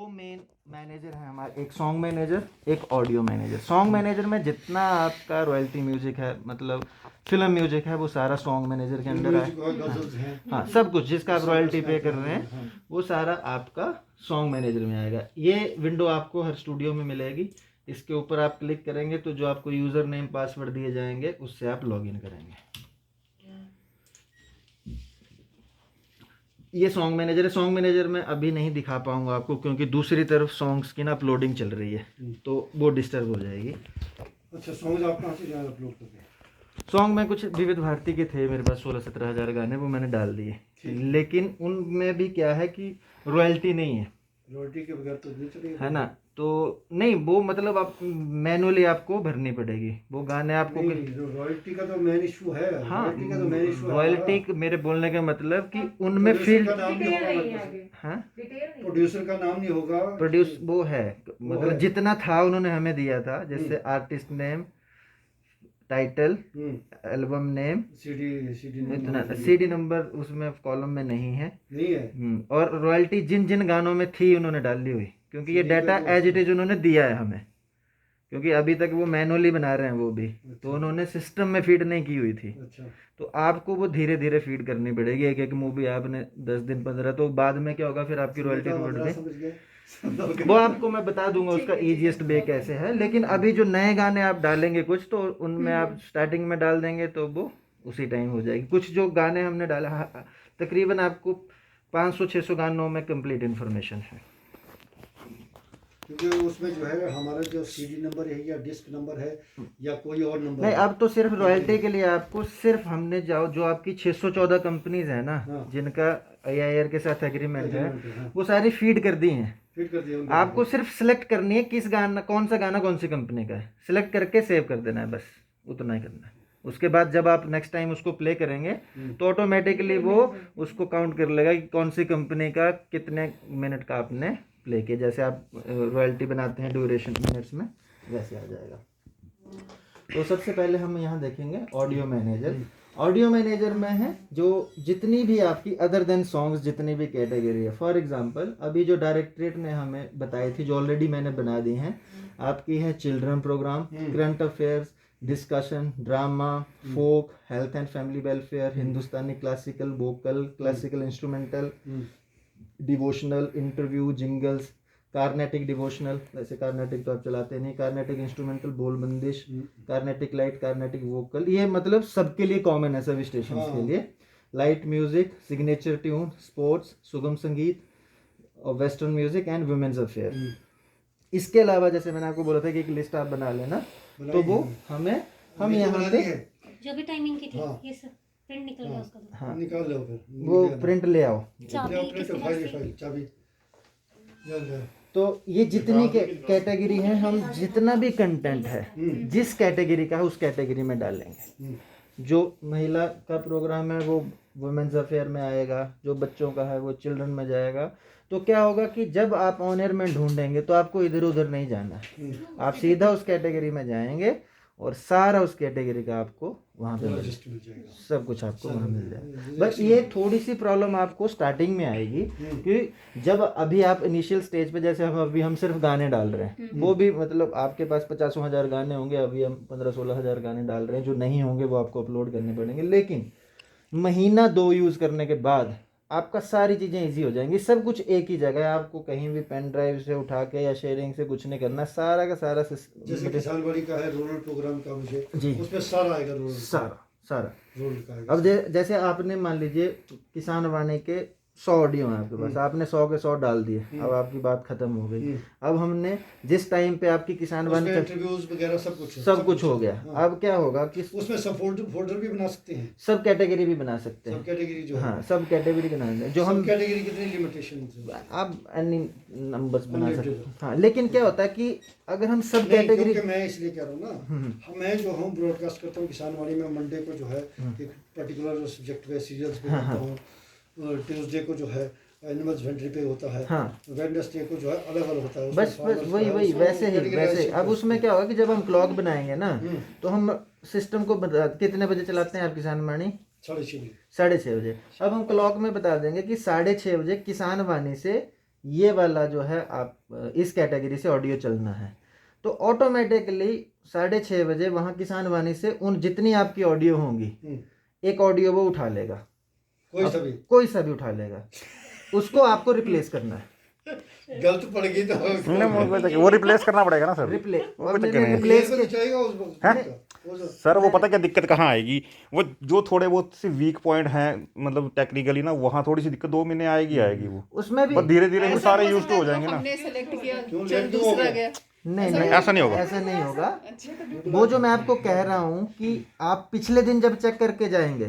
दो main manager हैं हमारे, एक सॉन्ग मैनेजर, एक ऑडियो मैनेजर। सॉन्ग मैनेजर में जितना आपका रॉयल्टी म्यूजिक है, मतलब फिल्म म्यूजिक है, वो सारा सॉन्ग मैनेजर के अंडर है। हाँ, सब कुछ जिसका आप रॉयल्टी पे कर रहे हैं वो सारा आपका सॉन्ग मैनेजर में आएगा। ये विंडो आपको हर स्टूडियो में मिलेगी। इसके ऊपर आप क्लिक करेंगे तो जो आपको यूज़र नेम पासवर्ड दिए जाएंगे उससे आप लॉगिन करेंगे। ये सॉन्ग मैनेजर है। सॉन्ग मैनेजर में अभी नहीं दिखा पाऊंगा आपको क्योंकि दूसरी तरफ सॉन्ग्स की ना अपलोडिंग चल रही है, तो वो डिस्टर्ब हो जाएगी। अच्छा, सॉन्ग आप कहाँ से ज़्यादा अपलोड करते हैं? सॉन्ग में कुछ विविध भारती के थे मेरे पास 16-17 हज़ार गाने, वो मैंने डाल दिए, लेकिन उनमें भी क्या है कि रॉयल्टी नहीं है, रॉयल्टी के बगैर तो नहीं चलेगा, है ना। तो नहीं, वो मतलब आप मैनुअली आपको भरनी पड़ेगी वो गाने आपको। रॉयल्टी का तो मेन इशू है। हाँ, रॉयल्टी का तो मेन इशू है। रॉयल्टी मेरे बोलने का मतलब कि उनमें फील्ड, हाँ, प्रोड्यूसर का नाम नहीं होगा। प्रोड्यूस वो है, मतलब जितना था उन्होंने हमें दिया था, जैसे artist name, title, album name, इतना सीडी नंबर उसमें कॉलम में नहीं है। और रॉयल्टी जिन जिन गानों में थी उन्होंने डाली हुई, क्योंकि ये डाटा एज इट इज उन्होंने दिया है हमें, क्योंकि अभी तक वो मैनुअली बना रहे हैं वो भी, तो उन्होंने सिस्टम में फीड नहीं की हुई थी। तो आपको वो धीरे धीरे फीड करनी पड़ेगी। एक एक मूवी आपने 10 दिन 15, तो बाद में क्या होगा फिर आपकी रॉयल्टी बढ़ गई। वो आपको मैं बता दूंगा उसका इजीएस्ट वे कैसे है। लेकिन अभी जो नए गाने आप डालेंगे कुछ, तो उनमें आप स्टार्टिंग में डाल देंगे तो वो उसी टाइम हो जाएगी। कुछ जो गाने हमने डाला, तकरीबन आपको 500-600 गानों में कंप्लीट इन्फॉर्मेशन है, क्योंकि उसमें जो है हमारा जो सीडी नंबर है या डिस्क नंबर है या कोई और नंबर नहीं। अब तो सिर्फ रॉयल्टी के लिए आपको सिर्फ हमने जो आपकी 614 कंपनीज है ना, जिनका AIR के साथ एग्रीमेंट है, वो सारी फीड कर दी हैं। आपको सिर्फ सिलेक्ट करनी है किस गाना, कौन सा गाना कौन सी कंपनी का है, सिलेक्ट करके सेव कर देना है, बस उतना ही करना है। उसके बाद जब आप नेक्स्ट टाइम उसको प्ले करेंगे तो ऑटोमेटिकली वो उसको काउंट कर लेगा कि कौन सी कंपनी का कितने मिनट का आपने प्ले किया। जैसे आप रॉयल्टी बनाते हैं ड्यूरेशन मिनट्स में, वैसे आ जाएगा। तो सबसे पहले हम यहाँ देखेंगे ऑडियो मैनेजर। ऑडियो मैनेजर में है जो जितनी भी आपकी अदर देन सॉन्ग्स जितनी भी कैटेगरी है, फॉर एग्जांपल अभी जो डायरेक्टरेट ने हमें बताई थी, जो ऑलरेडी मैंने बना दी हैं, आपकी है children program, current affairs, discussion, drama, folk, health and family welfare, Hindustani classical, vocal, classical instrumental, devotional, interview, jingles, Carnatic devotional, वैसे कार्नेटिक तो आप चलाते नहीं, कार्नेटिक इंस्ट्रूमेंटल, बोल बंदिश, कार्नेटिक लाइट, कार्नेटिक वोकल, ये मतलब सबके लिए कॉमन है, सब स्टेशन के लिए। Light music, signature tune, sports, सुगम संगीत और western music and women's affair. इसके अलावा जैसे मैंने आपको बोला था कि एक लिस्ट आप बना लेना, तो वो हम यहाँ पे जो भी टाइमिंग की थी, ये सब प्रिंट निकल गया उसका। हाँ, निकाल लो, फिर वो प्रिंट ले आओ। तो ये जितनी कैटेगरी है, हम जितना भी कंटेंट है जिस कैटेगरी का है उस कैटेगरी में डालेंगे। जो महिला का प्रोग्राम है वो वुमेन्स अफेयर में आएगा, जो बच्चों का है वो चिल्ड्रन में जाएगा। तो क्या होगा कि जब आप ऑन एयर में ढूंढेंगे तो आपको इधर उधर नहीं जाना है, आप सीधा उस कैटेगरी में जाएंगे और सारा उस कैटेगरी का आपको वहाँ पे मिल जाएगा, सब कुछ आपको वहाँ मिल जाएगा। बस ये थोड़ी सी प्रॉब्लम आपको स्टार्टिंग में आएगी कि जब अभी आप इनिशियल स्टेज पे, जैसे हम सिर्फ गाने डाल रहे हैं, वो भी मतलब आपके पास 50,000 गाने होंगे, अभी हम 15-16 हज़ार गाने डाल रहे हैं, जो नहीं होंगे वो आपको अपलोड करने पड़ेंगे। लेकिन महीना 2 यूज़ करने के बाद आपका सारी चीज़ें इजी हो जाएंगी, सब कुछ एक ही जगह है, आपको कहीं भी पेन ड्राइव से उठा के या शेयरिंग से कुछ नहीं करना, सारा का सारा जैसे किसानवाड़ी का है रूरल प्रोग्राम का, मुझे जी उसमें सारा आएगा, रूरल सारा रूरल का आएगा। अब जैसे आपने मान लीजिए किसान वाणी के 100 ऑडियो हैं आपके पास, आपने 100 के 100 डाल दिए, अब आपकी बात खत्म हो गई। अब हमने जिस टाइम पे आपकी किसान वाणी इंटरव्यूज वगैरह सब कुछ हो गया। अब क्या होगा कि उसमें सब फोल्डर भी बना सकते हैं, सब कैटेगरी भी बना सकते हैं, सब कैटेगरी जो हाँ सब कैटेगरी बना दें, जो हम कैटेगरी कितनी लिमिटेशन आप एनी नंबर्स बना सकते हैं। हाँ, लेकिन क्या होता है कि अगर हम सब कैटेगरी, मैं इसलिए कह रहा हूँ ना, मैं जो हम ब्रॉडकास्ट करता हूँ किसानवाड़ी में, मंडे को जो है एक पर्टिकुलर सब्जेक्ट पे सीरियल्स पे करता हूँ, ट्यूसडे को जो है एनिमल्स वेंट्री पे होता है, वेडनेसडे को जो है अलग अलग होता है। बस वही वैसे ही वैसे। अब उसमें क्या होगा कि जब हम क्लॉक बनाएंगे ना, तो हम सिस्टम को कितने बजे चलाते हैं आप किसान वाणी? 6:30 बजे। अब हम क्लॉक में बता देंगे कि 6:30 बजे किसान वाणी से ये वाला जो है आप इस कैटेगरी से ऑडियो चलना है, तो ऑटोमेटिकली 6:30 बजे वहाँ किसान वाणी से उन जितनी आपकी ऑडियो होंगी एक ऑडियो वो उठा लेगा, कोई सा भी उठा लेगा, उसको आपको रिप्लेस करना है। गलत पड़ गई तो वो रिप्लेस करना पड़ेगा ना सर। रिप्लेस सर वो पता क्या दिक्कत कहाँ आएगी, वो जो थोड़े बहुत से वीक पॉइंट हैं मतलब टेक्निकली ना, वहाँ थोड़ी सी दिक्कत 2 महीने आएगी वो, उसमें भी धीरे धीरे वो सारे यूज हो जाएंगे ना। हमने सेलेक्ट किया चल दूसरा गया। नहीं ऐसा नहीं होगा, ऐसा नहीं होगा। वो जो मैं आपको कह रहा हूँ कि आप पिछले दिन जब चेक करके जाएंगे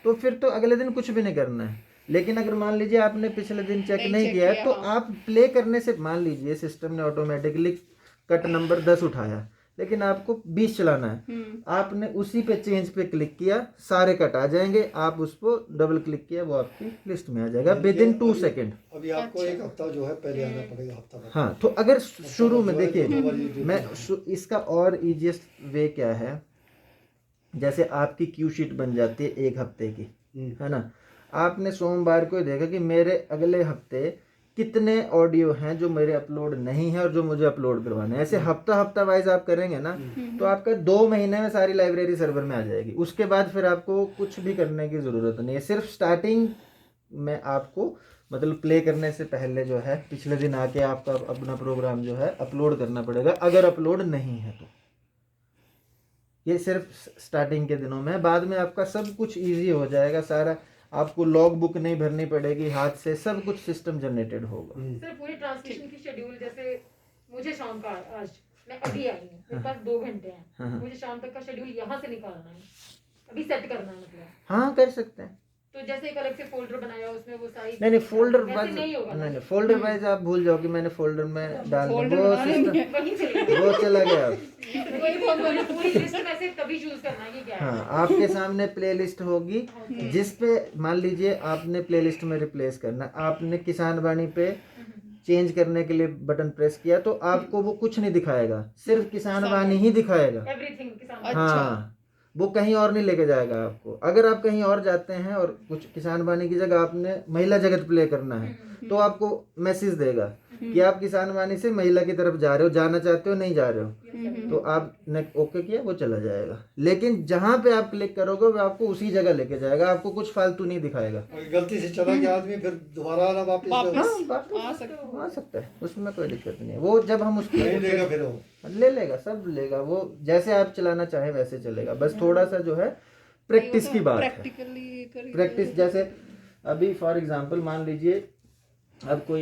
तो फिर तो अगले दिन कुछ भी नहीं करना है। लेकिन अगर मान लीजिए आपने पिछले दिन चेक नहीं किया है तो आप प्ले करने से, मान लीजिए सिस्टम ने ऑटोमेटिकली कट नंबर 10 उठाया लेकिन आपको 20 चलाना है, आपने उसी पे चेंज पे क्लिक किया, सारे कट आ जाएंगे, आप उसको डबल क्लिक किया, वो आपकी लिस्ट में आ जाएगा विद इन 2 सेकेंड। अभी आपको एक हफ्ता जो है पहले आना पड़ेगा, हफ्ता भर। हाँ, तो अगर शुरू में देखिए मैं इसका और इजीएस्ट वे क्या है, जैसे आपकी क्यू शीट बन जाती है 1 हफ्ते की, है ना, आपने सोमवार को देखा कि मेरे अगले हफ्ते कितने ऑडियो हैं जो मेरे अपलोड नहीं है और जो मुझे अपलोड करवाने हैं। ऐसे हफ्ता वाइज आप करेंगे ना तो आपका 2 महीने में सारी लाइब्रेरी सर्वर में आ जाएगी। उसके बाद फिर आपको कुछ भी करने की ज़रूरत नहीं है, सिर्फ स्टार्टिंग में आपको मतलब प्ले करने से पहले जो है पिछले दिन आके आपका अपना प्रोग्राम जो है अपलोड करना पड़ेगा, अगर अपलोड नहीं है तो। ये सिर्फ स्टार्टिंग के दिनों में, बाद में आपका सब कुछ ईजी हो जाएगा, सारा आपको लॉग बुक नहीं भरनी पड़ेगी हाथ से, सब कुछ सिस्टम जनरेटेड होगा। सर पूरी ट्रांसलेशन की शेड्यूल, जैसे मुझे शाम का, आज मैं अभी आई हूँ, मेरे पास 2 घंटे हैं, मुझे शाम तक का शेड्यूल यहाँ से निकालना है, अभी सेट करना है मतलब। हाँ, कर सकते हैं। तो जैसे एक अलग से फोल्डर बनाया उसमें वो सारी नहीं फोल्डर वाइज नहीं होगा, नहीं फोल्डर वाइज आप भूल जाओ कि मैंने फोल्डर में डाल दिया, वो सिस्टम वो चला गया। पूरी लिस्ट में से तभी चूज करना है कि क्या है। हाँ, आपके सामने प्लेलिस्ट होगी जिस पे मान लीजिए आपने प्लेलिस्ट में रिप्लेस करना, आपने किसान वाणी पे चेंज करने के लिए बटन प्रेस किया तो आपको वो कुछ नहीं दिखाएगा, सिर्फ किसान वाणी ही दिखाएगा। एवरीथिंग किसान। हाँ, वो कहीं और नहीं लेके जाएगा आपको। अगर आप कहीं और जाते हैं और कुछ किसान वाणी की जगह आपने महिला जगत प्ले करना है तो आपको मैसेज देगा कि आप किसान वाणी से महिला की तरफ जा रहे हो, जाना चाहते हो, नहीं जा रहे हो, तो आपने ओके किया, वो चला जाएगा। लेकिन जहाँ पे आप क्लिक करोगे वो आपको उसी जगह लेके जाएगा, आपको कुछ फालतू नहीं दिखाएगा। गलती से चला गया आदमी फिर दोबारा आना वापस आ सकता है, उसमें कोई दिक्कत नहीं है। वो जब हम उसको लेगा फिर वो ले लेगा, सब लेगा, वो जैसे आप चलाना चाहे वैसे चलेगा। बस थोड़ा सा जो है प्रैक्टिस की बात है, प्रैक्टिस। जैसे अभी फॉर एग्जांपल मान लीजिए अब कोई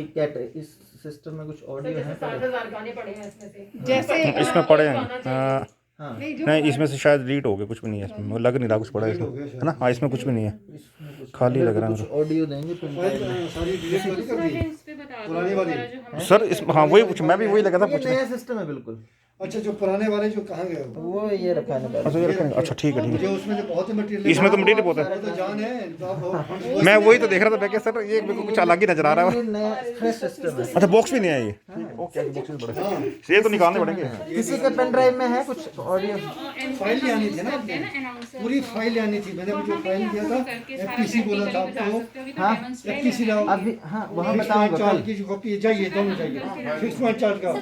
इस सिस्टम में कुछ ऑडियो है, 60,000 गाने पड़े हैं इसमें से, जैसे इसमें पड़े हैं नहीं, इसमें से शायद डिलीट हो गए, कुछ भी नहीं है इसमें, वो लग नहीं रहा कुछ पड़ा है इसमें, है ना। हाँ, इसमें कुछ भी नहीं है, खाली लग रहा है कुछ ऑडियो देंगे फिर सारी डिलीट कर दी पुरानी वाली। सर। इस हाँ वही मैं भी वही लगा था ये नया सिस्टम है बिल्कुल। अच्छा, जो पुराने वाले जो कहाँ गए वो ये रखा है। अच्छा, ये रखेंगे। अच्छा, ठीक है। जो उसमें जो बहुत ही मटेरियल, इसमें तो मटेरियल बहुत तो जान है। मैं वही तो देख रहा था, मैं क्या सर ये मेरे को कुछ अलग ही नजर आ रहा है। नया फ्रेश सिस्टम है। अच्छा, बॉक्स भी नहीं है ये, ओके, बॉक्सेस बड़े, ये तो निकालने पड़ेंगे। किसी के पेन ड्राइव में है कुछ ऑडियो, फाइल ले आनी थी ना, पूरी फाइल ले आनी थी। मैंने जो फाइल दिया था एफपीसी बोला था आपको। हाँ एफपीसी लाओ अभी, हाँ वहाँ बताऊंगा चार्ट कल। की जो कॉपी चाहिए, दोनों चाहिए। 6 पॉइंट चार्ट का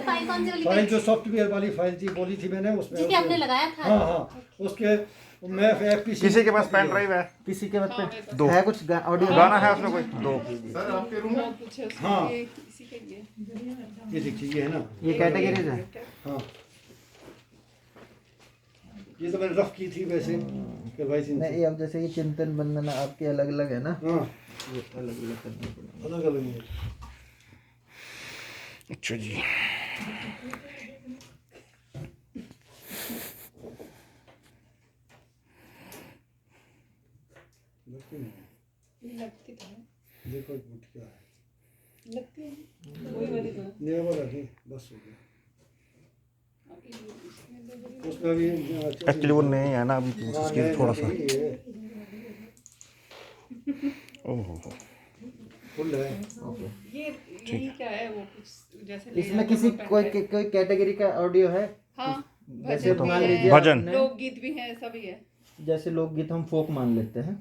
फाइल, जो सॉफ्टवेयर वाली फाइल थी, बोली थी मैंने, उसमें आपने लगाया था। हाँ, उसके मैं एफपीसी। किसी के पास पेन ड्राइव है, किसी के पास पे दो है कुछ ऑडियो गाना है उसमें कोई 2। सर आपके रूम में कुछ है, हाँ। इसी के लिए ये देखिए, ये है ना, ये कैटेगरीज है। हाँ, ये तो मैंने रफ की थी वैसे कि भाई सिंह। नहीं, अब जैसे ये चिंतन वंदना आपके अलग अलग है ना, हाँ, ये अलग अलग करना पड़ेगा। अलग अलग है। अच्छा जी, लगती तो है, देखो बुट क्या है, लगती है वही वाली तो है। नेवर अभी बस हो गया। उसमें भी एक्चुअली वो नहीं है ना, अभी उसकी थोड़ा सा ओहो फुल है। ये यही क्या है, वो कुछ जैसे इसमें किसी कोई कैटेगरी का ऑडियो है। हाँ, जैसे भजन मान भी लीजिए है, भजन, लोकगीत भी है, सभी है। जैसे लोकगीत हम फोक मान लेते हैं,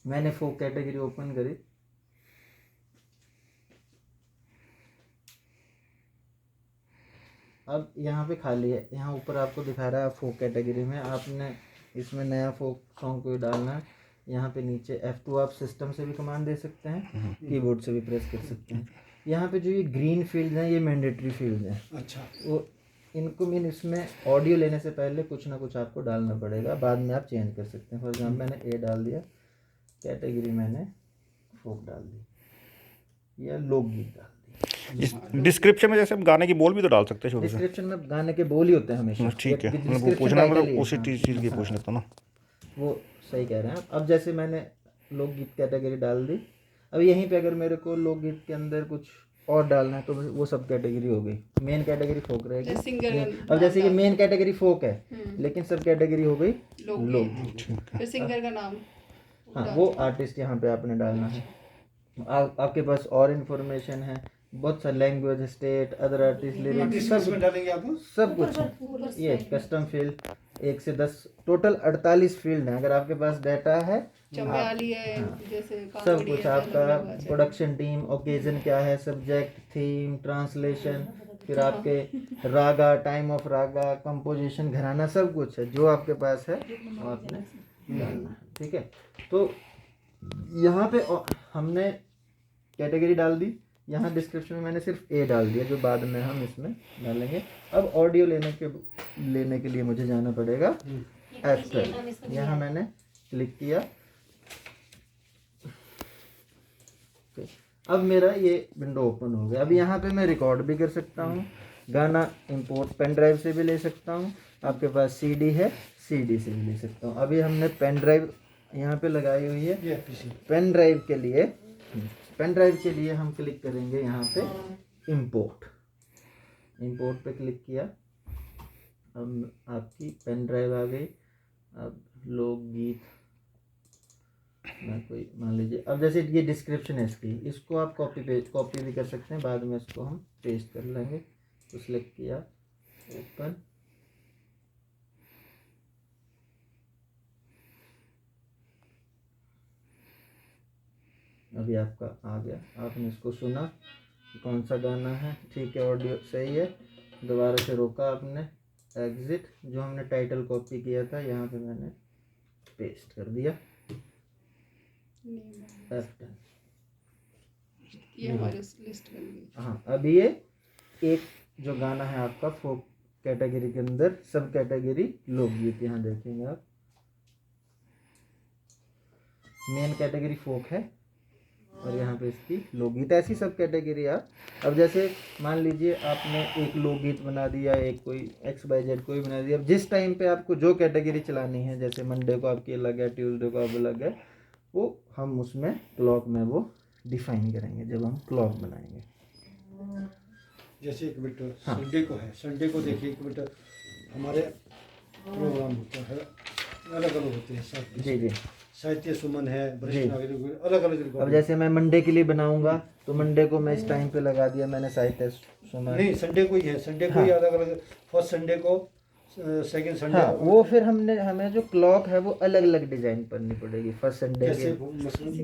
मैंने फोक कैटेगरी ओपन करी, अब यहाँ पे खाली है, यहाँ ऊपर आपको दिखा रहा है फोक कैटेगरी में, आपने इसमें नया फोक सॉन्ग कोई डालना है, यहाँ पे नीचे F2 आप सिस्टम से भी कमांड दे सकते हैं, कीबोर्ड से भी प्रेस कर सकते हैं। यहाँ पे जो ये ग्रीन फील्ड हैं ये मैंडेटरी फील्ड हैं। अच्छा, वो इनको मीन इसमें ऑडियो लेने से पहले कुछ ना कुछ आपको डालना पड़ेगा, बाद में आप चेंज कर सकते हैं। फॉर एग्जाम्पल मैंने ए डाल दिया, कैटेगरी मैंने फोक डाल दी या लोकगीत डाल दी। इस डिस्क्रिप्शन में जैसे हम गाने की बोल भी तो डाल सकते हैं छोटे से। डिस्क्रिप्शन में गाने के बोल ही होते हैं हमेशा। ठीक है, ये मतलब वो description पूछना title मतलब ही है। उसी चीज़ की पूछ लेता ना। वो सही कह रहे हैं आप। अब जैसे मैंने लोकगीत कैटेगरी डाल दी, अब यहीं पे अगर मेरे को लोकगीत के अंदर कुछ और डालना है तो वो सब कैटेगरी हो गई। मेन कैटेगरी फोक रहेगी। अब जैसे कि मेन कैटेगरी फोक है लेकिन सब कैटेगरी हो गई लोकगीत। फिर सिंगर का नाम, हाँ, वो आर्टिस्ट यहाँ पे आपने डालना है। आपके पास और इन्फॉर्मेशन है, बहुत सा language, state, other artist, lyrics, सब इसमें डालेंगे आप? सब कुछ। ये कस्टम फील्ड 1 से 10 टोटल 48 फील्ड हैं। अगर आपके पास डाटा है, चंबयाली है, जैसे सब कांगड़ी कुछ है, आपका अलग-अलग है। प्रोडक्शन टीम, ओकेजन क्या है, सब्जेक्ट, थीम, ट्रांसलेशन, फिर आपके रागा, टाइम ऑफ रागा, कंपोजिशन, घराना, सब कुछ है जो आपके पास है वो आपने डालना है। ठीक है, तो यहाँ पे हमने कैटेगरी डाल दी, यहाँ डिस्क्रिप्शन में मैंने सिर्फ ए डाल दिया जो बाद में हम इसमें डालेंगे। अब ऑडियो लेने के लिए मुझे जाना पड़ेगा F12। यहाँ मैंने क्लिक किया। अब मेरा ये विंडो ओपन हो गया। अब यहाँ पे मैं रिकॉर्ड भी कर सकता हूँ, गाना इंपोर्ट पेन ड्राइव से भी ले सकता हूँ, आपके पास सीडी है सीडी से भी ले सकता हूँ। अभी हमने पेन ड्राइव यहाँ पे लगाई हुई है। पेन ड्राइव के लिए हम क्लिक करेंगे यहाँ पे इंपोर्ट पे क्लिक किया। अब आपकी पेन ड्राइव आ गई। अब लोकगीत मैं कोई मान लीजिए, अब जैसे ये डिस्क्रिप्शन है इसको आप कॉपी भी कर सकते हैं, बाद में इसको हम पेस्ट कर लेंगे। तो सिलेक्ट किया, ओपन, अभी आपका आ गया, आपने इसको सुना कि कौन सा गाना है। ठीक है, ऑडियो सही है, दोबारा से रोका आपने, एग्जिट, जो हमने टाइटल कॉपी किया था यहाँ पे मैंने पेस्ट कर दिया, F10। ये हमारी लिस्ट बन गई। हाँ, अभी ये एक जो गाना है आपका फोक कैटेगरी के अंदर, सब कैटेगरी लोकगीत, यहाँ देखेंगे आप, मेन कैटेगरी फोक है और यहाँ पे इसकी लोकगीत, ऐसी सब कैटेगरी आप। अब जैसे मान लीजिए आपने एक लोकगीत बना दिया, एक कोई XYZ कोई बना दिया। अब जिस टाइम पे आपको जो कैटेगरी चलानी है, जैसे मंडे को आपकी अलग है, ट्यूसडे को आप अलग है, वो हम उसमें क्लॉक में वो डिफाइन करेंगे जब हम क्लॉक बनाएंगे। जैसे एक मिनट, संडे को है, संडे को देखिए एक मिनट, हमारे प्रोग्राम होता है, अलग अलग होते हैं सब। जी जी, साहित्य सुमन है, वरिष्ठ नागरिक, अलग अलग। अब जैसे मैं मंडे के लिए बनाऊंगा तो मंडे को मैं इस टाइम पे लगा दिया मैंने साहित्य सुमन। नहीं, संडे को ही है, संडे को ही अलग अलग, फर्स्ट संडे को, सेकंड संडे। हाँ, वो फिर हमें जो क्लॉक है वो अलग अलग डिजाइन करनी पड़ेगी। फर्स्ट संडे के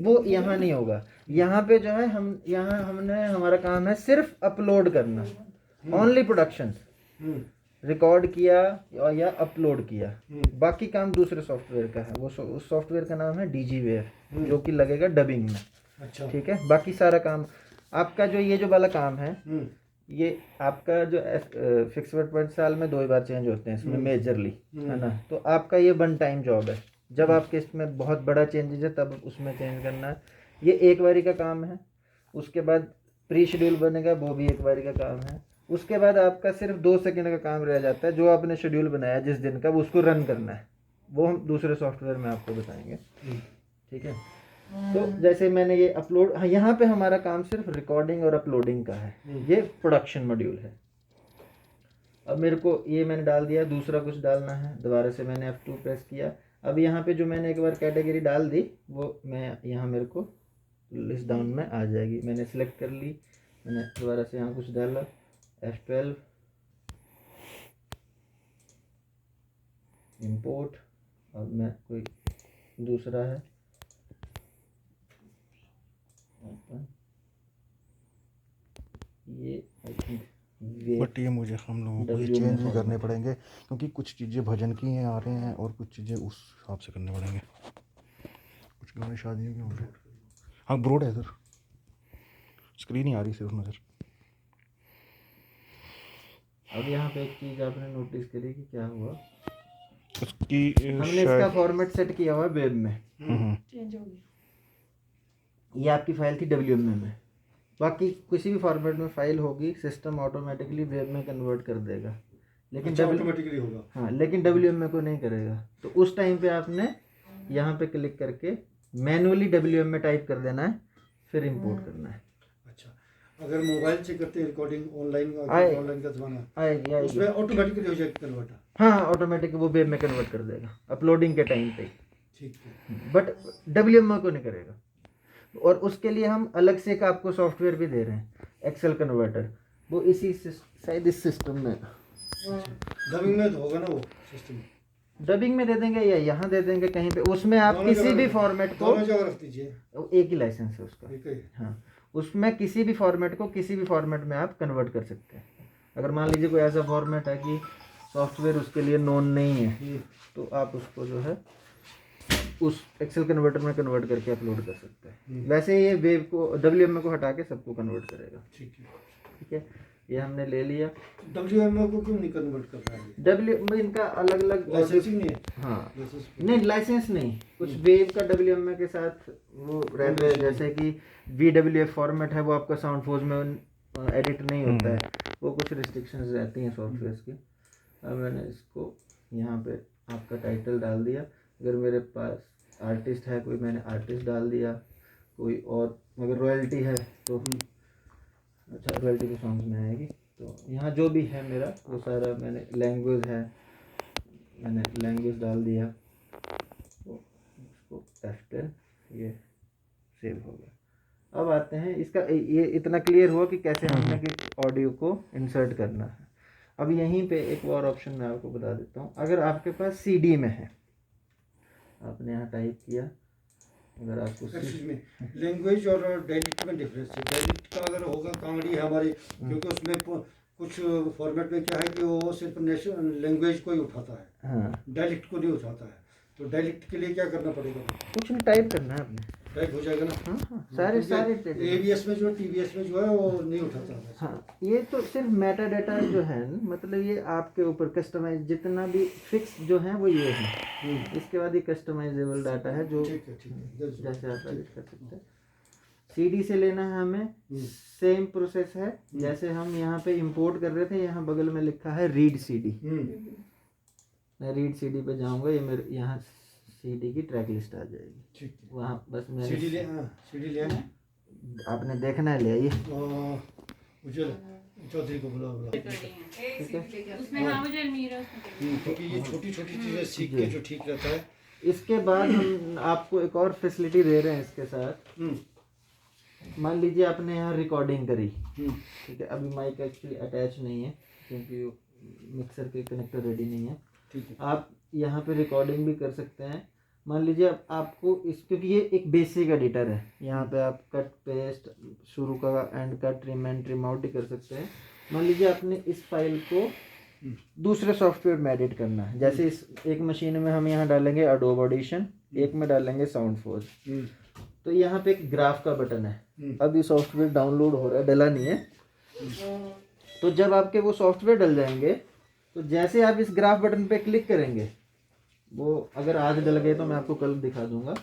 वो यहाँ नहीं होगा, यहाँ पे जो है हमारा काम है सिर्फ अपलोड करना, ओनली प्रोडक्शन, रिकॉर्ड किया या अपलोड किया, बाकी काम दूसरे सॉफ्टवेयर का है। वो उस सॉफ्टवेयर का नाम है DigiWare, जो कि लगेगा डबिंग में। अच्छा, ठीक है, बाकी सारा काम आपका जो ये जो वाला काम है, ये आपका जो फिक्स पॉइंट साल में 2 बार चेंज होते हैं इसमें मेजरली, है ना। तो आपका ये 1 टाइम जॉब है, जब आपके इसमें बहुत बड़ा चेंजेस है तब उसमें चेंज करना है। ये एक बारी का काम है। उसके बाद प्री शेड्यूल बनेगा, वो भी एक बारी का काम है। उसके बाद आपका सिर्फ 2 सेकंड का काम रह जाता है, जो आपने शेड्यूल बनाया जिस दिन का, उसको रन करना है। वो हम दूसरे सॉफ्टवेयर में आपको बताएंगे। ठीक है, तो जैसे मैंने ये अपलोड, हाँ, यहाँ पे हमारा काम सिर्फ रिकॉर्डिंग और अपलोडिंग का है, ये प्रोडक्शन मॉड्यूल है। अब मेरे को ये मैंने डाल दिया, दूसरा कुछ डालना है, दोबारा से मैंने F2 प्रेस किया। अब यहाँ पे जो मैंने एक बार कैटेगरी डाल दी, वो मैं यहाँ मेरे को लिस्ट डाउन में आ जाएगी। मैंने सिलेक्ट कर ली, मैंने दोबारा से यहाँ कुछ डाला, F12, इंपोर्ट, अब मैं कोई दूसरा है, ये आई थिंक बट ये मुझे हम लोगों को ये चेंज भी करने पड़ेंगे क्योंकि कुछ चीज़ें भजन की हैं आ रहे हैं और कुछ चीज़ें उस हिसाब से करने पड़ेंगे। कुछ गाने शादियों के हो रहे हैं। हाँ ब्रोड है सर, स्क्रीन ही आ रही सिर्फ नज़र। अब यहाँ पे एक चीज़ आपने नोटिस करी कि क्या हुआ, उसकी हमने इसका फॉर्मेट सेट किया हुआ है वेब में, चेंज हो गया। ये आपकी फाइल थी WMA में, बाकी किसी भी फॉर्मेट में फाइल होगी सिस्टम ऑटोमेटिकली वेब में कन्वर्ट कर देगा, लेकिन ऑटोमेटिकली होगा। हाँ, लेकिन WMA को नहीं करेगा। तो उस टाइम पे आपने यहाँ पे क्लिक करके मैनुअली WMA टाइप कर देना है, फिर इंपोर्ट करना है। अच्छा, अगर मोबाइल से करते हैं रिकॉर्डिंग ऑनलाइन का जमाना आएगी उसमें ऑटोमेटिकली हो जाएगा कन्वर्ट। हाँ, ऑटोमेटिक वो वेब में कन्वर्ट कर देगा अपलोडिंग के टाइम पे, ठीक है। बट WMA को नहीं करेगा। और उसके लिए हम अलग से एक आपको सॉफ्टवेयर भी दे रहे हैं, एक्सेल कन्वर्टर, वो इसी शायद इस सिस्टम में डबिंग में तो होगा ना वो सिस्टम, डबिंग में दे देंगे या यहाँ दे देंगे कहीं पे, उसमें आप किसी भी फॉर्मेट को, दोनों जगह रख दीजिए, एक ही लाइसेंस है उसका। ठीक है। हाँ, उसमें किसी भी फॉर्मेट को किसी भी फॉर्मेट में आप कन्वर्ट कर सकते हैं। अगर मान लीजिए कोई ऐसा फॉर्मेट है कि सॉफ्टवेयर उसके लिए नोन नहीं है, तो आप उसको जो है उस एक्सेल कन्वर्टर में कन्वर्ट करके अपलोड कर सकते हैं। वैसे ये वेब को WMA को हटा के सबको कन्वर्ट करेगा। ठीक है, ठीक है, ये हमने ले लिया। WMA को क्यों नहीं कन्वर्ट कर रहा है? WMA इनका अलग अलग लाइसेंसिंग नहीं है। हाँ, लाइसेंस नहीं लाइसेंस नहीं, कुछ वेब का WMA के साथ वो रहता है, जैसे कि VWF फॉर्मेट है वो आपका साउंड फोर्स में एडिट नहीं होता है, वो कुछ रिस्ट्रिक्शंस रहती हैं सॉफ्टवेयर की। अब मैंने इसको यहाँ पे आपका टाइटल डाल दिया, अगर मेरे पास आर्टिस्ट है कोई, मैंने आर्टिस्ट डाल दिया, कोई और अगर रॉयल्टी है तो अच्छा रॉयल्टी के सॉन्ग्स में आएगी, तो यहाँ जो भी है मेरा वो सारा मैंने, लैंग्वेज है मैंने लैंग्वेज डाल दिया, तो इसको F10, ये सेव हो गया। अब आते हैं इसका, ये इतना क्लियर हुआ कि कैसे हमने कि ऑडियो को इंसर्ट करना है। अब यहीं पे एक और ऑप्शन मैं आपको बता देता हूँ, अगर आपके पास CD में है, आपने यहाँ टाइप किया, अगर आपको लैंग्वेज और डायलेक्ट में डिफरेंस है। डायलेक्ट का अगर होगा कांगड़ी है हमारी, क्योंकि उसमें कुछ फॉर्मेट में क्या है कि वो सिर्फ नेशनल लैंग्वेज को ही उठाता है, हाँ, डायलेक्ट को नहीं उठाता है। तो डायलेक्ट के लिए क्या करना पड़ेगा? कुछ नहीं, टाइप करना है आपने, टाइप हो जाएगा ना। हाँ हाँ, सारे ABS में जो TBS में जो है वो नहीं उठाता है। हाँ, ये तो सिर्फ मेटा डाटा जो है, मतलब ये आपके ऊपर कस्टमाइज, जितना भी फिक्स जो है वो ये है। इसके बाद ये कस्टमाइजेबल डाटा है जो ठीक है, ठीक है, जैसे आप एडिट कर सकते हैं। CD से लेना है हमें, सेम प्रोसेस है जैसे हम यहाँ पे इंपोर्ट कर रहे थे, यहाँ बगल में लिखा है रीड CD। मैं रीड CD पे जाऊँगा, ये मेरे यहाँ CD की ट्रैक लिस्ट आ जाएगी। ठीक है। वहाँ बस मैं CD ले आना। आपने देखना है, ले आइए। मुझे चौधरी को बुला ठीक है, उसमें हाँ मुझे अलमीरा उसमें क्योंकि ये छोटी छोटी चीज़ें सीख के जो ठीक रहता है। इसके बाद हम आपको एक और फैसिलिटी दे रहे हैं इसके साथ। मान लीजिए आपने यहाँ रिकॉर्डिंग करी, ठीक है, अभी माइक एक्चुअली अटैच नहीं है क्योंकि मिक्सर के कनेक्टर रेडी नहीं है, ठीक है। आप यहाँ पे रिकॉर्डिंग भी कर सकते हैं। मान लीजिए आपको इस, क्योंकि ये एक बेसिक एडिटर है, यहाँ पे आप कट पेस्ट, शुरू का एंड का, ट्रिम एंड ट्रिम आउट ही कर सकते हैं। मान लीजिए आपने इस फाइल को दूसरे सॉफ्टवेयर में एडिट करना है, जैसे इस एक मशीन में हम यहाँ डालेंगे एडोब ऑडिशन, एक में डालेंगे साउंड फोर्स, तो यहाँ पे एक ग्राफ का बटन है, अभी सॉफ्टवेयर डाउनलोड हो रहा है, डला नहीं है। तो जब आपके वो सॉफ्टवेयर डल जाएंगे, तो जैसे आप इस ग्राफ बटन पे क्लिक करेंगे, वो अगर आज डल गए तो मैं आपको कल दिखा दूंगा,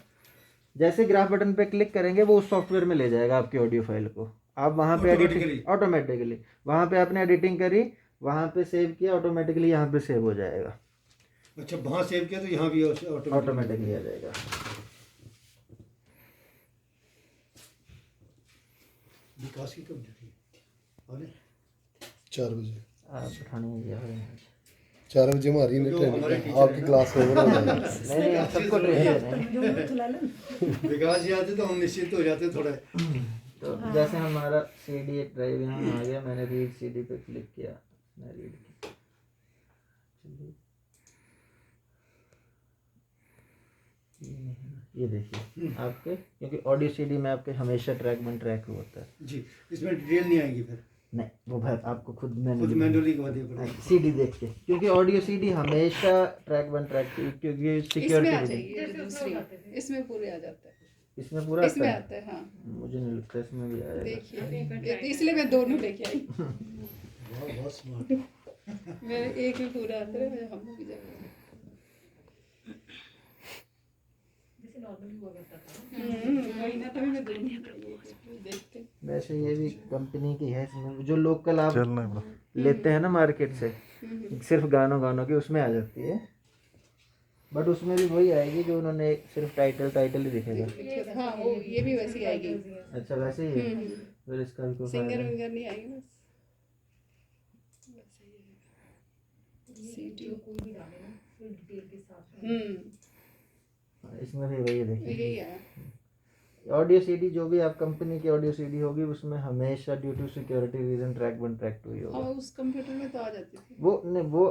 जैसे ग्राफ बटन पे क्लिक करेंगे वो उस सॉफ्टवेयर में ले जाएगा आपकी ऑडियो फाइल को। आप वहाँ पे एडिटिंग ऑटोमेटिकली, वहाँ पे आपने एडिटिंग करी, वहाँ पे सेव किया, ऑटोमेटिकली यहाँ पे सेव हो जाएगा। अच्छा, वहाँ सेव किया तो यहाँ भी ऑटोमेटिकली आ जाएगा। विकास की कब ड्यूटी है? 4 बजे। आप उठाने 4 बजे हमारी ट्रेनिंग, आपकी क्लास ओवर हो जाएगी। नहीं, आप सबको ट्रेनिंग विकास जी आते तो हम निश्चित हो जाते थोड़ा। तो जैसे हमारा CD एक ड्राइव यहाँ आ गया, मैंने रीड CD पे क्लिक किया, मैं रीड किया, ये देखिए आपके, क्योंकि ऑडियो CD में आपके हमेशा ट्रैक 1 ट्रैक होता है जी, इसमें डिटेल नहीं आएगी फिर। नहीं वो भाई आपको खुद खुद मैंने मैनुअली करवा दिया पड़ेगा। सीडी देख के, क्योंकि ऑडियो सीडी हमेशा ट्रैक 1 ट्रैक 2, क्योंकि इसमें आ सिक्योरिटी जाएगी जैसे उसमें दूसरी, लगाते थे। इसमें पूरे आ जाता है, इसमें पूरा इसमें आता है। आता है हाँ। मुझे नहीं लगता इसमें भी आएगा। देखिए इसलिए मैं दोनों लेके आई, बहुत स्मार्ट। मेरे एक में पूरा आता है, मेरे हम भी जाएगा। जैसे नॉर्मली हुआ करता था। वही ना, तभी मैं दोनों देखते हैं। वैसे ये भी कंपनी की है, इसमें जो लोकल आप चलना है बड़ा। लेते हैं ना मार्केट से, सिर्फ गानों की उसमें आ जाती है, बट उसमें भी वही आएगी जो उन्होंने सिर्फ टाइटल ही दिखेगा। हाँ वो ये भी वैसी आएगी, अच्छा वैसे ही है, फिर इसका भी कोई फायदा सिंगर नहीं। विंगर नहीं आएगी, बस वैसे ही है। सीडी कोई भी डाले ना फिर डिटेल के साथ में। इसमें भी वही देखिए, यही आया। ऑडियो सीडी जो भी आप कंपनी की ऑडियो सीडी होगी उसमें हमेशा due to security reason track 1 track 2 ही हाँ होगा। उस कंप्यूटर में तो आ जाती थी, वो नहीं वो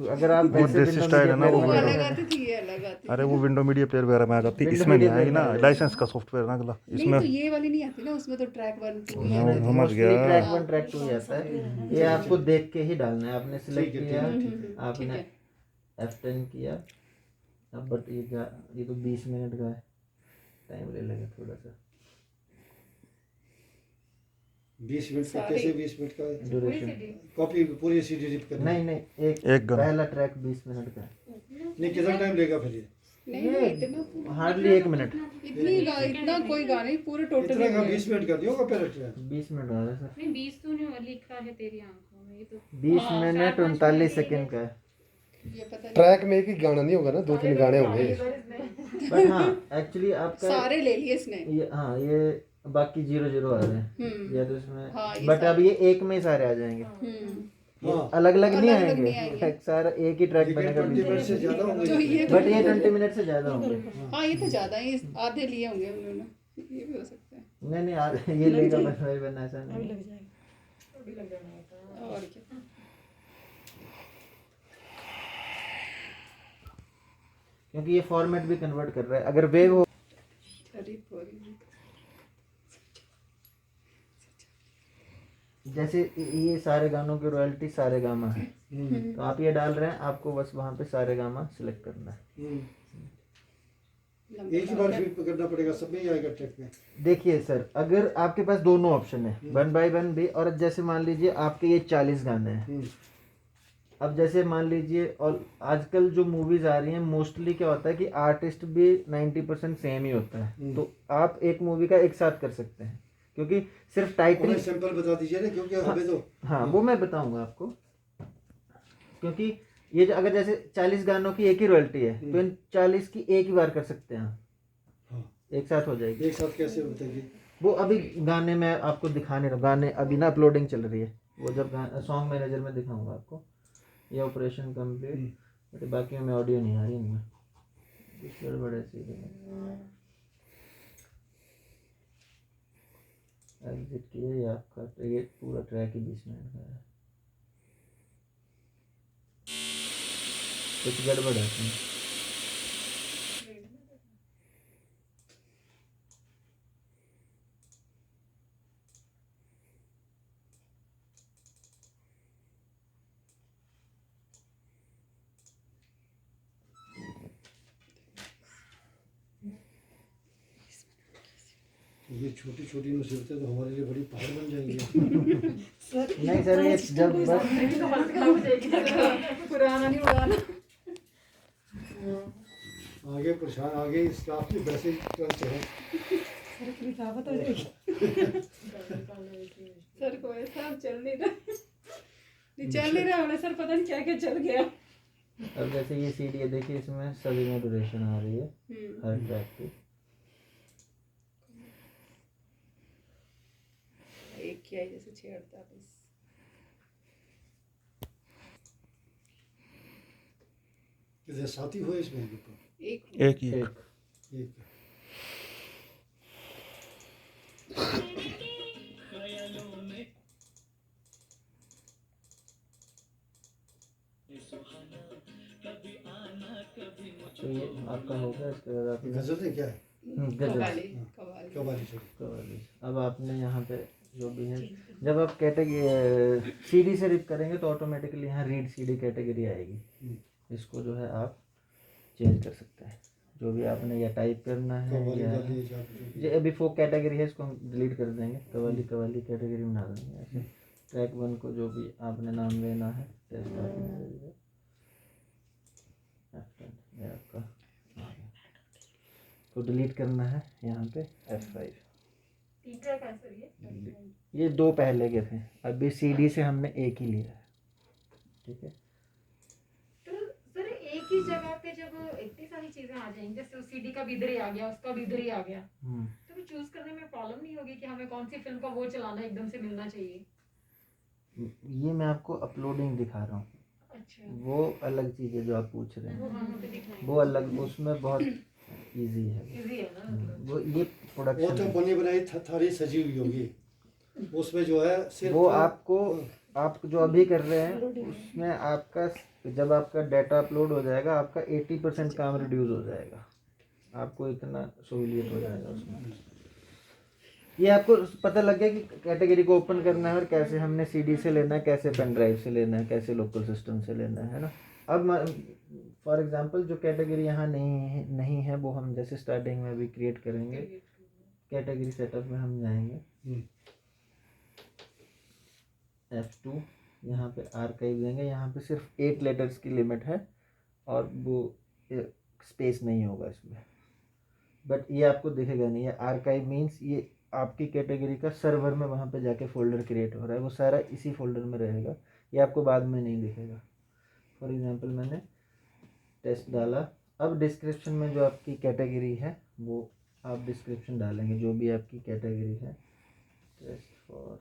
अगर आप वैसे देसी Windows स्टाइल है ना, Media वो वो Player अलग वगैरह- आती थी, ये अलग आती अरे थी। वो विंडो मीडिया प्लेयर वगैरह में आ जाती है, Window इसमें नहीं Media आएगी ना, Player। लाइसेंस का सॉफ्टवेयर ना अगला नहीं इसमें। तो ये वाली नहीं आती ना, उसमें तो ट्रैक 1 2 ही हाँ, आती थी। समझ मोस्टली गया। ट्रैक 1 ट्रैक 2 ही आता है। ये आपको देख के ही डालना है, आपने सिलेक्ट ठीक है, किया, ठीक है, ठीक आपने F10 किया, अब बट ये तो 20 मिनट का है, टाइम ले लेगा थोड़ा सा 20 मिनट का, कैसे 20 मिनट का ड्यूरेशन। कॉपी पूरी सीडी रिप करनी? नहीं एक गाना। पहला ट्रैक 20 मिनट का है, नहीं, कितना टाइम लेगा फिर ये? नहीं इतना हार्डली 1 मिनट, इतना कोई गाने ही पूरे टोटल इतना का 20 मिनट कर दियो का पहले ट्रैक? 20 मिनट हो रहा है सर, नहीं 20 तो नहीं लिखा है तेरी आंखों में, ये तो 20 मिनट 39 सेकंड का है। ये पता नहीं ट्रैक में एक ही गाना नहीं होगा ना, 2-3 गाने होंगे। बट हाँ एक्चुअली आपका सारे ले लिए इसने। ये हाँ ये बाकी 0-0 आ रहे हैं या तो इसमें, हाँ, ये बट अब सारे। ये एक में ही सारे आ जाएंगे, हाँ, अलग अलग नहीं अलग-अलग आएंगे, नहीं आएंगे। सारा एक ही ट्रैक लेकिन बनेगा 20 मिनट से ज्यादा जो होंगे। ये बट ये 20 मिनट से ज्यादा होंगे। हाँ ये तो ज्यादा ही आधे लिए होंगे उन्होंने, ये भी हो सकता है। नहीं ये लेगा बनना ऐसा नहीं। अभी लग जाना होता है। और क्या, क्योंकि ये फॉर्मेट भी कन्वर्ट कर रहा है, अगर वेव हो जैसे ये सारे गानों की रॉयल्टी सारे गामा है, तो आप ये डाल रहे हैं, आपको बस वहाँ पे सारे गामा सिलेक्ट करना है। एक ही बार फिर पकड़ना पड़ेगा, सब में ही आएगा ट्रैक में। देखिए सर, अगर आपके पास दोनों ऑप्शन है 1 बाय 1 भी, और जैसे मान लीजिए आपके ये 40 गाने हैं, अब जैसे मान लीजिए, और आजकल जो मूवीज आ रही हैं मोस्टली क्या होता है कि आर्टिस्ट भी 90% सेम ही होता है, तो आप एक मूवी का एक साथ कर सकते हैं, क्योंकि सिर्फ टाइटल। हमें सैंपल बता दीजिए ना, क्योंकि हमें तो हाँ वो मैं बताऊंगा आपको, क्योंकि ये अगर जैसे 40 गानों की एक ही रॉयल्टी है तो इन 40 की एक ही बार कर सकते हैं हम, हाँ, एक साथ हो जाएगी। एक साथ कैसे बताइए? वो अभी गाने में आपको दिखाने रहा, गाने अभी ना अपलोडिंग चल रही है, वो जब सॉन्ग मैनेजर में दिखाऊंगा आपको। ये ऑपरेशन कंप्लीट, बाकी में ऑडियो नहीं आ रही इनमें, बड़े सीधे एग्जिट किए, ये आपका ये पूरा ट्रैक ही 20 मिनट का है, कुछ गड़बड़ है इसमें। ये छोटी छोटी मुसीबतें तो हमारे लिए बड़ी पहाड़ बन जाएंगी। नहीं सर, ये जब बस पुराना नहीं उड़ाना। आगे परेशान, आगे स्टाफ की वैसे ही चलते हैं। सर को ऐसा अब चल नहीं रहा, नहीं चल नहीं रहा होना सर, पता नहीं क्या क्या चल गया। अब जैसे ये सीडी है, देखिए इसमें सभी में ड्यूरेशन आ रही है हर ट्रैक की। एक किया ही जैसे छेड़ता बस। कितने साथी हुए इसमें? एक एक ही एक एक तो ये आपका होगा, इसके बाद आप गजल है क्या है? गजल कवाली कवाली कवाली चलो। कवाली। अब आपने यहाँ पे जो भी है। जब आप कैटेगरी सीडी से रिप करेंगे तो ऑटोमेटिकली यहाँ रीड सीडी कैटेगरी आएगी। इसको जो है आप चेंज कर सकते हैं, जो भी आपने या टाइप करना है या ये अभी फोक कैटेगरी है, इसको हम डिलीट कर देंगे, कवाली कैटेगरी में डाल देंगे। ऐसे ट्रैक 1 को जो भी आपने नाम देना है आपका तो डिलीट करना है यहाँ पे F5। तीन ट्रैक है सर ये 2 पहले के थे, अभी CD से हमने एक ही लिया है, ठीक है। तो सर एक ही जगह पे जब इतनी सारी चीजें आ जाएंगी, जैसे सीडी का भी इधर ही आ गया, उसका भी इधर ही आ गया, तो चूज करने में प्रॉब्लम नहीं होगी कि हमें कौन सी फिल्म का वो चलाना एकदम से मिलना चाहिए? ये मैं आपको अपलोडिंग दिखा रहा हूँ। अच्छा, वो अलग चीज़ है जो आप पूछ रहे वो हैं, वहाँ पे दिखाएंगे। वो अलग, उसमें बहुत इजी है। इजी है ना? वो ये वो प्रोडक्शन तो बनी बनाई थारी सजी हुई होगी, उसमें जो है सिर्फ वो आपको आप जो अभी कर रहे हैं उसमें आपका जब आपका डाटा अपलोड हो जाएगा आपका 80% काम रिड्यूस हो जाएगा, आपको इतना सहूलियत हो जाएगा उसमें। ये आपको पता लग गया कि कैटेगरी को ओपन करना है और कैसे हमने सीडी से लेना है, कैसे पेन ड्राइव से लेना है, कैसे लोकल सिस्टम से लेना है ना। अब फॉर एग्जांपल जो कैटेगरी यहाँ नहीं है वो हम जैसे स्टार्टिंग में भी क्रिएट करेंगे, कैटेगरी सेटअप में हम जाएंगे, F2 यहाँ पे आर्काइव देंगे, यहाँ पे सिर्फ 8 लेटर्स की लिमिट है और वो स्पेस नहीं होगा इसमें, बट ये आपको दिखेगा नहीं। ये आर्काइव मीन्स ये आपकी कैटेगरी का सर्वर में वहाँ पे जाके फोल्डर क्रिएट हो रहा है, वो सारा इसी फोल्डर में रहेगा, ये आपको बाद में नहीं दिखेगा। फॉर एग्जांपल मैंने टेस्ट डाला, अब डिस्क्रिप्शन में जो आपकी कैटेगरी है वो आप डिस्क्रिप्शन डालेंगे, जो भी आपकी कैटेगरी है। टेस्ट फॉर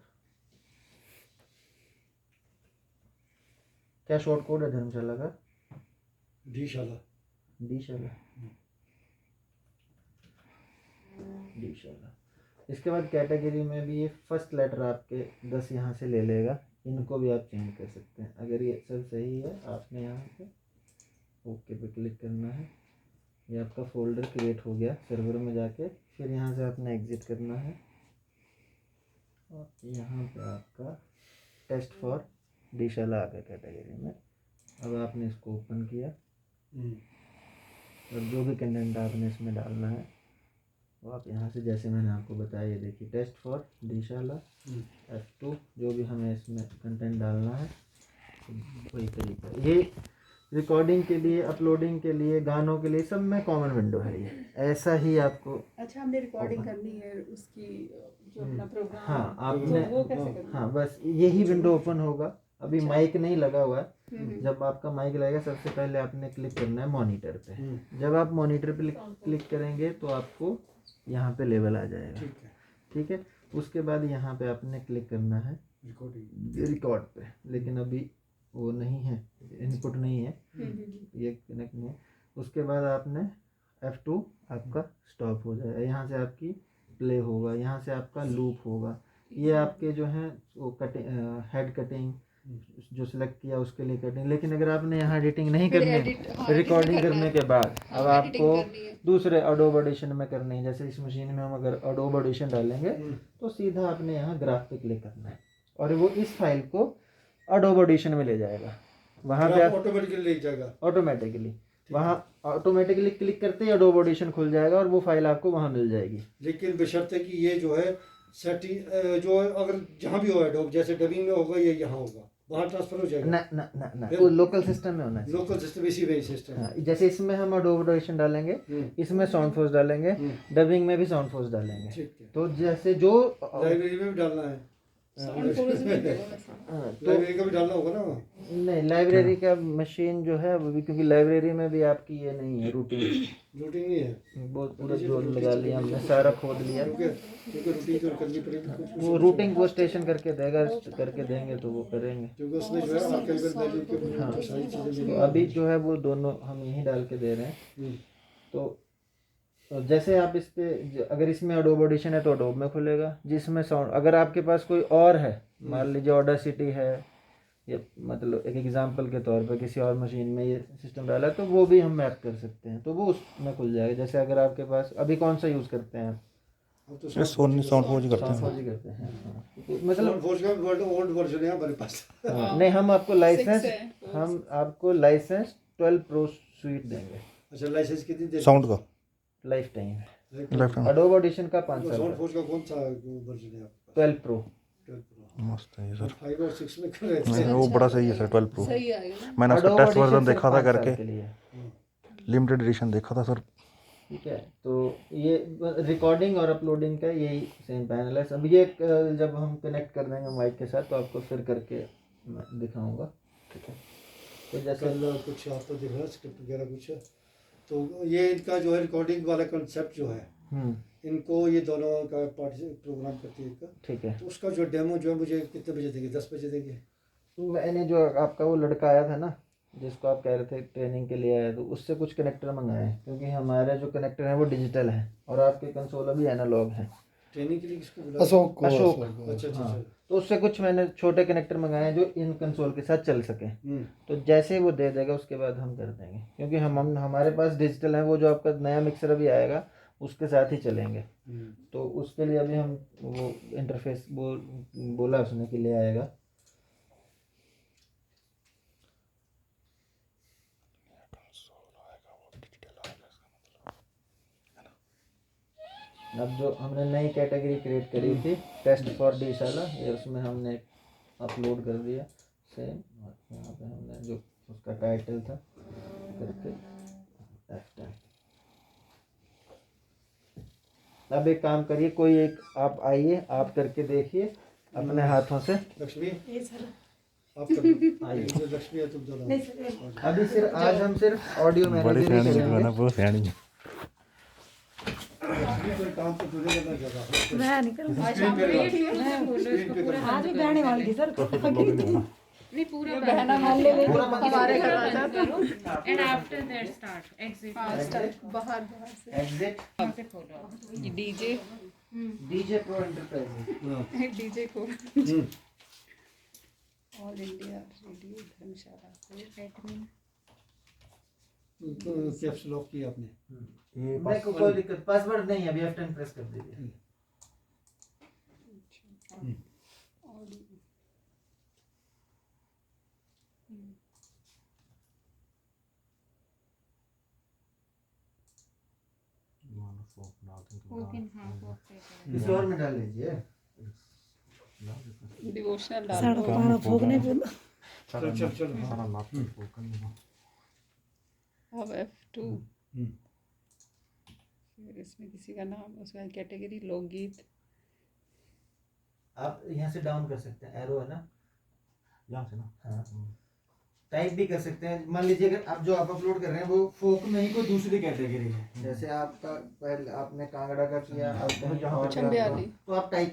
क्या शॉर्ट कोड है धर्मशाला का? डीशाला। इसके बाद कैटेगरी में भी ये फर्स्ट लेटर आपके 10 यहाँ से ले लेगा, इनको भी आप चेंज कर सकते हैं। अगर ये सब सही है आपने यहाँ पे ओके पे क्लिक करना है, ये आपका फोल्डर क्रिएट हो गया सर्वर में जाके, फिर यहाँ से आपने एग्जिट करना है और यहाँ पे आपका टेस्ट फॉर डीशाला आ गया कैटेगरी में। अब आपने इसको ओपन किया और जो भी कंटेंट आपने इसमें डालना है वो आप यहाँ से, जैसे मैंने आपको बताया, ये देखिए टेस्ट फॉर डीशाला F2, जो भी हमें इसमें कंटेंट डालना है वही तरीका। ये रिकॉर्डिंग के लिए, अपलोडिंग के लिए, गानों के लिए सब में कॉमन विंडो है ये, ऐसा ही आपको। अच्छा, हमने रिकॉर्डिंग करनी है उसकी जो अपना प्रोग्राम, हाँ आपने, वो कैसे करना है? हाँ बस यही विंडो ओपन होगा। अभी माइक नहीं लगा हुआ है, जब आपका माइक लगेगा सबसे पहले आपने क्लिक करना है मॉनिटर पे। जब आप मॉनिटर पे क्लिक करेंगे तो आपको यहाँ पे लेवल आ जाएगा, ठीक है। उसके बाद यहाँ पे आपने क्लिक करना है रिकॉर्ड पे, लेकिन अभी वो नहीं है, इनपुट नहीं है, ये कनेक्ट नहीं है। उसके बाद आपने F2 आपका स्टॉप हो जाएगा, यहाँ से आपकी प्ले होगा, यहाँ से आपका लूप होगा। ये आपके जो हैं वो कटिंग, हेड कटिंग जो सिलेक्ट किया उसके लिए कटिंग। लेकिन अगर आपने यहाँ एडिटिंग नहीं करनी, रिकॉर्डिंग करने के बाद अब आपको दूसरे एडोब ऑडिशन में करनी है, जैसे इस मशीन में हम अगर एडोब ऑडिशन डालेंगे तो सीधा आपने यहाँ ग्राफ पे क्लिक करना है और वो इस फाइल को एडोब ऑडिशन में ले जाएगा, वहाँ पे ऑटोमेटिकली ले जाएगा, ऑटोमेटिकली वहाँ ऑटोमेटिकली क्लिक करते ही एडोब ऑडिशन खुल जाएगा और वो फाइल आपको वहाँ मिल जाएगी। लेकिन बशर्ते कि ये जो है सेटिंग जो है अगर जहाँ भी हो एडोब, जैसे डबिंग में होगा ये यहाँ होगा, वहाँ ट्रांसफर हो जाएगा। ना ना ना ना, वो लोकल सिस्टम में होना चाहिए। लोकल सिस्टम, इसी वे सिस्टम। हाँ, जैसे इसमें हम एडोब ऑडिशन डालेंगे, इसमें साउंड फोर्स डालेंगे, डबिंग में भी साउंड फोर्स डालेंगे, ठीक है। तो जैसे जो लाइब्रेरी में भी डालना है, लाइब्रेरी का भी डालना होगा ना वहाँ? नहीं, लाइब्रेरी का मशीन जो है वो भी, क्योंकि लाइब्रेरी में भी आपकी ये नहीं है रूटीन नहीं है, बहुत पूरा जोर लगा लिया हमने, सारा खोद लिया। क्योंकि रूटीन तो करनी पड़ेगी, वो रूटिंग वो स्टेशन करके देगा, करके देंगे तो वो करेंगे। क्योंकि उसमें जो है आर्काइवल वैल्यू के सारी चीज़ें। तो अभी जो है वो दोनों हम यहीं डाल के दे रहे हैं। तो जैसे आप इस पे अगर इसमें एडोब ऑडिशन है तो एडोब में खुलेगा, जिसमें साउंड, अगर आपके पास कोई और है, मान लीजिए ऑडासिटी है, या मतलब एक एग्जांपल के तौर पर किसी और मशीन में ये सिस्टम डाला है तो वो भी हम मैप कर सकते हैं, तो वो उसमें खुल जाएगा। जैसे अगर आपके पास अभी कौन सा यूज़ करते हैं आप? अब तो ये साउंड फौज करते हैं। फौजी करते हैं मतलब फोर्स का ओल्ड वर्जन है हमारे पास। नहीं, हम आपको लाइसेंस 6 है। हम आपको लाइसेंस 12 प्रो स्वीट देंगे अच्छा लाइसेंस कितनी देर साउंड का life time. Left hand Adobe audition का 5 साल साउंड का। फोर्स का कौन सा वर्जन है आपके पास? 12 प्रो 12 Pro। मस्त है ये सर। 5 और 6 में कर रहे नहीं थे। वो बड़ा सही है सर 12 प्रो। सही आएगा ना। मैंने उसका Adobe टेस्ट Audition वर्जन सिर्फ देखा था 5 साल करके, के लिए। लिमिटेड एडिशन देखा था सर। ठीक है, तो ये रिकॉर्डिंग और अपलोडिंग का यही सेम पैनल है। अब ये जब हम कनेक्ट कर देंगे माइक के साथ तो आपको फिर करके मैं दिखाऊंगा। ठीक है, तो जैसे कल कुछ आपको दिख रहा है स्क्रिप्ट वगैरह कुछ, तो ये इनका जो है रिकॉर्डिंग वाला कंसेप्ट जो है, इनको ये दोनों का प्रोग्राम करती है इनका, ठीक है। तो उसका जो डेमो जो है मुझे कितने बजे देंगे? 10 बजे देंगे? मैंने जो आपका वो लड़का आया था ना जिसको आप कह रहे थे ट्रेनिंग के लिए आया, तो उससे कुछ कनेक्टर मंगाए हैं क्योंकि हमारे जो कनेक्टर है वो डिजिटल है और आपके कंसोल अभी एनालॉग है। ट्रेनिंग के लिए किसको बुला? अशोक को अशोक। अच्छा अच्छा हाँ, अच्छा। तो उससे कुछ मैंने छोटे कनेक्टर मंगाए हैं जो इन कंसोल के साथ चल सके। हम्म। तो जैसे वो दे देगा उसके बाद हम कर देंगे क्योंकि हम हमारे पास डिजिटल है। वो जो आपका नया मिक्सर अभी आएगा उसके साथ ही चलेंगे। तो उसके लिए अभी हम वो इंटरफेस बोला उसने कि ले आएगा। अब जो हमने नई कैटेगरी क्रिएट करी थी टेस्ट फॉर डीशाला, ये उसमें हमने अपलोड कर दिया सेम। यहाँ पे हमने जो उसका टाइटल था करके F10। अब एक काम करिए, कोई एक आप आइए, आप करके देखिए अपने हाथों से। लक्ष्मी ये सर आप कर आइए। जो लक्ष्मी है तुम दोनों। नहीं सर अभी सिर्फ आज हम सिर्फ ऑडियो बड़ी मैनेजर ही फैनी है करेंगे। ना, बहुत फैनी है। लक्ष्मी कोई काम तो तुझे करना चाहता। मैं नहीं करूँगा। आज आप वेट ही हो ना, बोलो इसको पूरा आज भी बहने वाली थी सर। नहीं पूरा बहना मान ले ले पूरा बंद हमारे घर आ बंद जाता। करो and after that start exit हाँ स्टार्ट बाहर से एग्जिट वहाँ से खोलो DJ DJ pro enterprise. DJ को ऑल इंडिया रेडियो धर्मशाला एडमिन कैप्स लॉक किया आपने? मेरे को कोई दिक्कत, पासवर्ड नहीं है, अभी F10 प्रेस कर दीजिए। ओपन हाँ वो पे इस और में डाल लीजिए। डिवोशनल साढ़े डालो 12 फूकने पे चल चल चल। अब F2 फिर इसमें किसी का नाम, उसमें कैटेगरी लोकगीत। आप यहाँ से डाउन कर सकते हैं, एरो है ना, यहाँ से ना। हाँ टाइप भी कर सकते हैं। मान लीजिए अगर आप जो आप अपलोड कर रहे हैं वो फोक में ही कोई दूसरी कैटेगरी है, जैसे आपका पहले आपने कांगड़ा का किया, आपने चंबयाली। तो आप टाइप